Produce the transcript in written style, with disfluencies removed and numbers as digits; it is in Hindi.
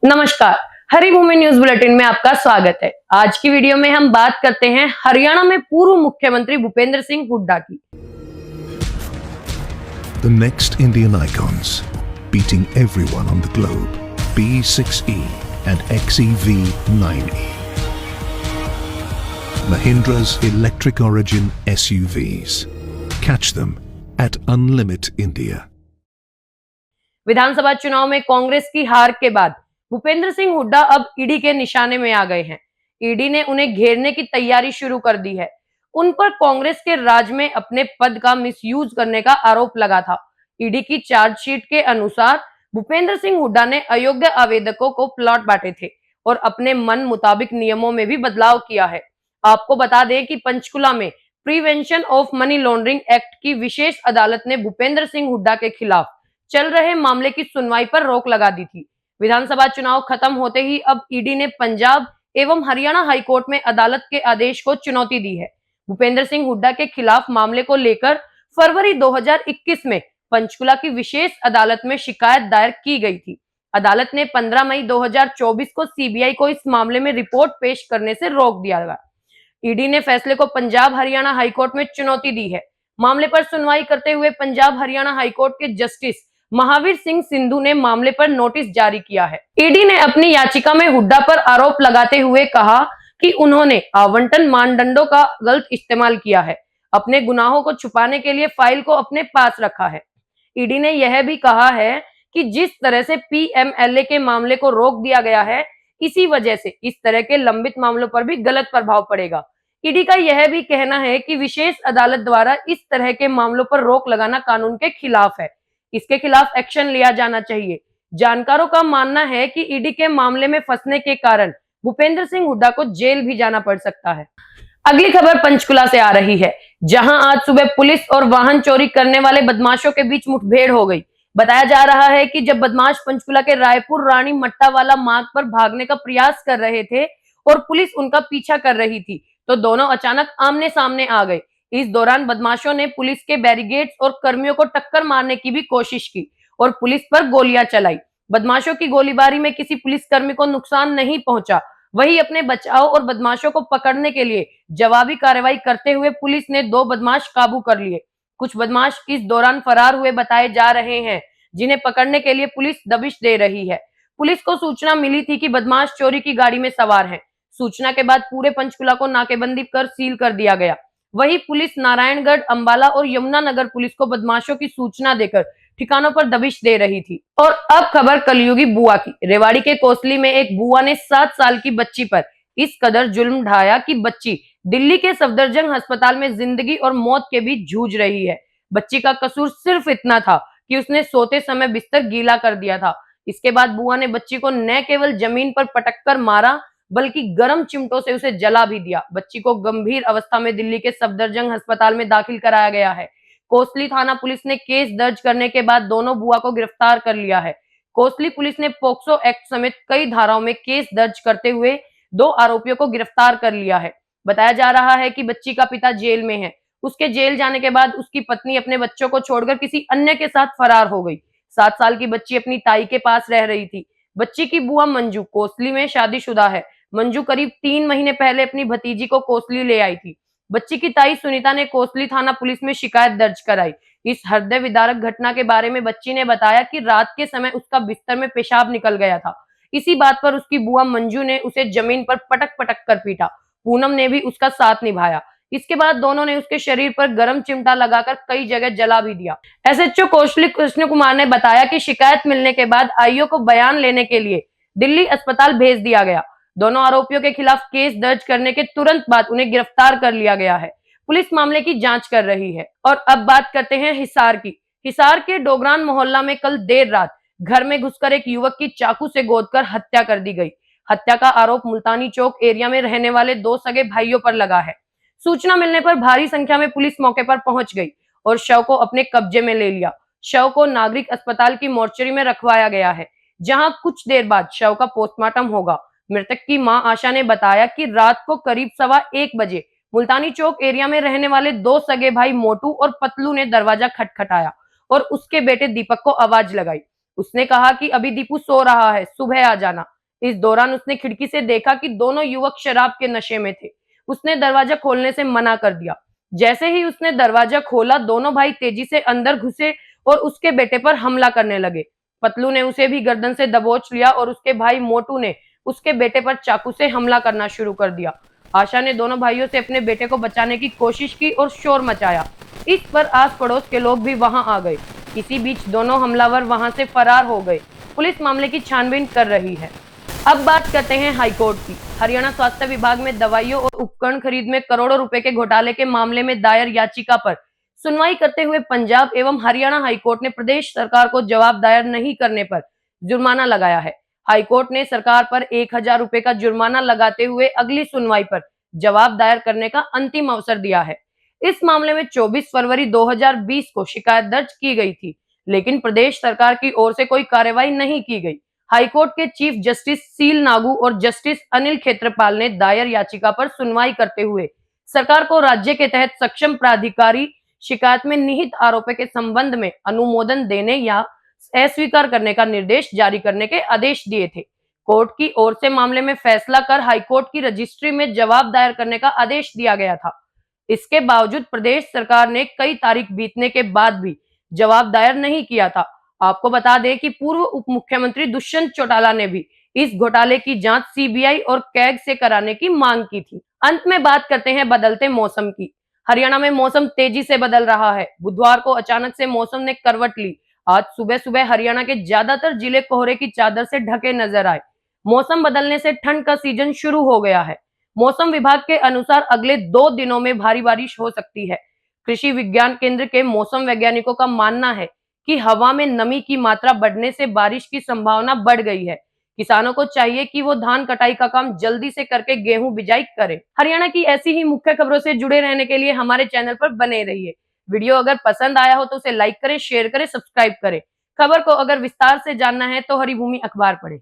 नमस्कार। हरिभूमि न्यूज बुलेटिन में आपका स्वागत है। आज की वीडियो में हम बात करते हैं हरियाणा में पूर्व मुख्यमंत्री भूपेंद्र सिंह हुड्डा की। The next Indian icons, beating everyone on the globe, B6E and XEV9E. Mahindra's electric origin SUVs. Catch them at Unlimit India. विधानसभा चुनाव में कांग्रेस की हार के बाद भूपेंद्र सिंह हुड्डा अब ईडी के निशाने में आ गए हैं। ईडी ने उन्हें घेरने की तैयारी शुरू कर दी है। उन पर कांग्रेस के राज में अपने पद का मिसयूज करने का आरोप लगा था। ईडी की चार्जशीट के अनुसार भूपेंद्र सिंह हुड्डा ने अयोग्य आवेदकों को प्लॉट बांटे थे और अपने मन मुताबिक नियमों में भी बदलाव किया है। आपको बता दें कि पंचकुला में prevention of money laundering act की विशेष अदालत ने भूपेंद्र सिंह हुड्डा के खिलाफ चल रहे मामले की सुनवाई पर रोक लगा दी थी। विधानसभा चुनाव खत्म होते ही अब ईडी ने पंजाब एवं हरियाणा हाईकोर्ट में अदालत के आदेश को चुनौती दी है। भूपेंद्र सिंह हुड्डा के खिलाफ मामले को लेकर फरवरी 2021 में पंचकुला की विशेष अदालत में शिकायत दायर की गई थी। अदालत ने 15 मई 2024 को सीबीआई को इस मामले में रिपोर्ट पेश करने से रोक दिया गया। ईडी ने फैसले को पंजाब हरियाणा हाईकोर्ट में चुनौती दी है। मामले पर सुनवाई करते हुए पंजाब हरियाणा हाईकोर्ट के जस्टिस महावीर सिंह सिंधु ने मामले पर नोटिस जारी किया है। ईडी ने अपनी याचिका में हुड्डा पर आरोप लगाते हुए कहा कि उन्होंने आवंटन मानदंडों का गलत इस्तेमाल किया है, अपने गुनाहों को छुपाने के लिए फाइल को अपने पास रखा है। ईडी ने यह भी कहा है कि जिस तरह से पीएमएलए के मामले को रोक दिया गया है, इसी वजह से इस तरह के लंबित मामलों पर भी गलत प्रभाव पड़ेगा। ईडी का यह भी कहना है कि विशेष अदालत द्वारा इस तरह के मामलों पर रोक लगाना कानून के खिलाफ है। इसके खिलाफ एक्शन लिया जाना चाहिए। जानकारों का मानना है कि ईडी के मामले में फंसने के कारण भूपेंद्र सिंह हुड्डा को जेल भी जाना पड़ सकता है। अगली खबर पंचकुला से आ रही है, जहां आज सुबह पुलिस और वाहन चोरी करने वाले बदमाशों के बीच मुठभेड़ हो गई। बताया जा रहा है कि जब बदमाश पंचकुला के रायपुर रानी मट्टा वाला मार्ग पर भागने का प्रयास कर रहे थे और पुलिस उनका पीछा कर रही थी, तो दोनों अचानक आमने सामने आ गए। इस दौरान बदमाशों ने पुलिस के बैरिकेड्स और कर्मियों को टक्कर मारने की भी कोशिश की और पुलिस पर गोलियां चलाई। बदमाशों की गोलीबारी में किसी पुलिसकर्मी को नुकसान नहीं पहुंचा। वहीं अपने बचाव और बदमाशों को पकड़ने के लिए जवाबी कार्रवाई करते हुए पुलिस ने 2 बदमाश काबू कर लिए। कुछ बदमाश इस दौरान फरार हुए बताए जा रहे हैं, जिन्हें पकड़ने के लिए पुलिस दबिश दे रही है। पुलिस को सूचना मिली थी कि बदमाश चोरी की गाड़ी में सवार हैं। सूचना के बाद पूरे पंचकुला को नाकेबंदी कर सील कर दिया गया। वहीं पुलिस नारायणगढ़, अंबाला और यमुनानगर पुलिस को बदमाशों की सूचना देकर ठिकानों पर दबिश दे रही थी। और अब खबर कलयुगी बुआ की। रेवाड़ी के कोसली में एक बुआ ने 7 साल की बच्ची पर इस कदर जुल्म ढाया कि बच्ची दिल्ली के सफदरजंग अस्पताल में जिंदगी और मौत के बीच जूझ रही है। बच्ची का कसूर सिर्फ इतना था कि उसने सोते समय बिस्तर गीला कर दिया था। इसके बाद बुआ ने बच्ची को न केवल जमीन पर पटक कर मारा, बल्कि गर्म चिमटों से उसे जला भी दिया। बच्ची को गंभीर अवस्था में दिल्ली के सफदरजंग अस्पताल में दाखिल कराया गया है। कोसली थाना पुलिस ने केस दर्ज करने के बाद दोनों बुआ को गिरफ्तार कर लिया है। कोसली पुलिस ने पोक्सो एक्ट समेत कई धाराओं में केस दर्ज करते हुए 2 आरोपियों को गिरफ्तार कर लिया है। बताया जा रहा है कि बच्ची का पिता जेल में है। उसके जेल जाने के बाद उसकी पत्नी अपने बच्चों को छोड़कर किसी अन्य के साथ फरार हो गई। 7 साल की बच्ची अपनी ताई के पास रह रही थी। बच्ची की बुआ मंजू कोसली में शादीशुदा है। मंजू करीब 3 महीने पहले अपनी भतीजी को कोसली ले आई थी। बच्ची की ताई सुनीता ने कोसली थाना पुलिस में शिकायत दर्ज कराई। इस हृदय विदारक घटना के बारे में बच्ची ने बताया कि रात के समय उसका बिस्तर में पेशाब निकल गया था। इसी बात पर उसकी बुआ मंजू ने उसे जमीन पर पटक पटक कर पीटा। पूनम ने भी उसका साथ निभाया। इसके बाद दोनों ने उसके शरीर पर गर्म चिमटा लगाकर कई जगह जला भी दिया। एसएचओ कोसली कृष्ण कुमार ने बताया कि शिकायत मिलने के बाद आईओ को बयान लेने के लिए दिल्ली अस्पताल भेज दिया गया। दोनों आरोपियों के खिलाफ केस दर्ज करने के तुरंत बाद उन्हें गिरफ्तार कर लिया गया है। पुलिस मामले की जांच कर रही है। और अब बात करते हैं हिसार की। हिसार के डोगरान मोहल्ला में कल देर रात घर में घुसकर एक युवक की चाकू से गोदकर हत्या कर दी गई। हत्या का आरोप मुल्तानी चौक एरिया में रहने वाले 2 सगे भाइयों पर लगा है। सूचना मिलने पर भारी संख्या में पुलिस मौके पर पहुंच गई और शव को अपने कब्जे में ले लिया। शव को नागरिक अस्पताल की मोर्चरी में रखवाया गया है, जहां कुछ देर बाद शव का पोस्टमार्टम होगा। मृतक की मां आशा ने बताया कि रात को करीब 1:15 बजे मुल्तानी चौक एरिया में रहने वाले 2 सगे भाई मोटू और पतलू ने दरवाजा खटखटाया और उसके बेटे दीपक को आवाज लगाई। उसने कहा कि अभी दीपू सो रहा है, सुबह आ जाना। इस दौरान उसने खिड़की से देखा कि दोनों युवक शराब के नशे में थे। उसने दरवाजा खोलने से मना कर दिया। जैसे ही उसने दरवाजा खोला, दोनों भाई तेजी से अंदर घुसे और उसके बेटे पर हमला करने लगे। पतलू ने उसे भी गर्दन से दबोच लिया और उसके भाई मोटू ने उसके बेटे पर चाकू से हमला करना शुरू कर दिया। आशा ने दोनों भाइयों से अपने बेटे को बचाने की कोशिश की और शोर मचाया। इस पर आस पड़ोस के लोग भी वहां आ गए। इसी बीच दोनों हमलावर वहां से फरार हो गए। पुलिस मामले की छानबीन कर रही है। अब बात करते हैं हाईकोर्ट की। हरियाणा स्वास्थ्य विभाग में दवाइयों और उपकरण खरीद में करोड़ों रुपए के घोटाले के मामले में दायर याचिका पर सुनवाई करते हुए पंजाब एवं हरियाणा हाईकोर्ट ने प्रदेश सरकार को जवाब दायर नहीं करने पर जुर्माना लगाया है। हाईकोर्ट ने सरकार पर 1,000 रुपए का जुर्माना लगाते हुए अगली सुनवाई पर जवाब दायर करने का अंतिम अवसर दिया है। इस मामले में 24 फरवरी 2020 को शिकायत दर्ज की गई थी, लेकिन प्रदेश सरकार की ओर से कोई कार्रवाई नहीं की गई। हाईकोर्ट के चीफ जस्टिस सील नागू और जस्टिस अनिल खेत्रपाल ने दायर याचिका पर सुनवाई करते हुए सरकार को राज्य के तहत सक्षम प्राधिकारी शिकायत में निहित आरोपों के संबंध में अनुमोदन देने या अस्वीकार करने का निर्देश जारी करने के आदेश दिए थे। कोर्ट की ओर से मामले में फैसला कर हाईकोर्ट की रजिस्ट्री में जवाब दायर करने का आदेश दिया गया था। इसके बावजूद प्रदेश सरकार ने कई तारीख बीतने के बाद भी जवाब दायर नहीं किया था। आपको बता दें कि पूर्व उप मुख्यमंत्री दुष्यंत चौटाला ने भी इस घोटाले की जांच सीबीआई और कैग से कराने की मांग की थी। अंत में बात करते हैं बदलते मौसम की। हरियाणा में मौसम तेजी से बदल रहा है। बुधवार को अचानक से मौसम ने करवट ली। आज सुबह सुबह हरियाणा के ज्यादातर जिले कोहरे की चादर से ढके नजर आए। मौसम बदलने से ठंड का सीजन शुरू हो गया है। मौसम विभाग के अनुसार अगले 2 दिनों में भारी बारिश हो सकती है। कृषि विज्ञान केंद्र के मौसम वैज्ञानिकों का मानना है कि हवा में नमी की मात्रा बढ़ने से बारिश की संभावना बढ़ गई है। किसानों को चाहिए कि वो धान कटाई का काम जल्दी से करके गेहूं बिजाई करें। हरियाणा की ऐसी ही मुख्य खबरों से जुड़े रहने के लिए हमारे चैनल पर बने रहिए। वीडियो अगर पसंद आया हो तो उसे लाइक करें, शेयर करें, सब्सक्राइब करें। खबर को अगर विस्तार से जानना है तो हरिभूमि अखबार पढ़ें।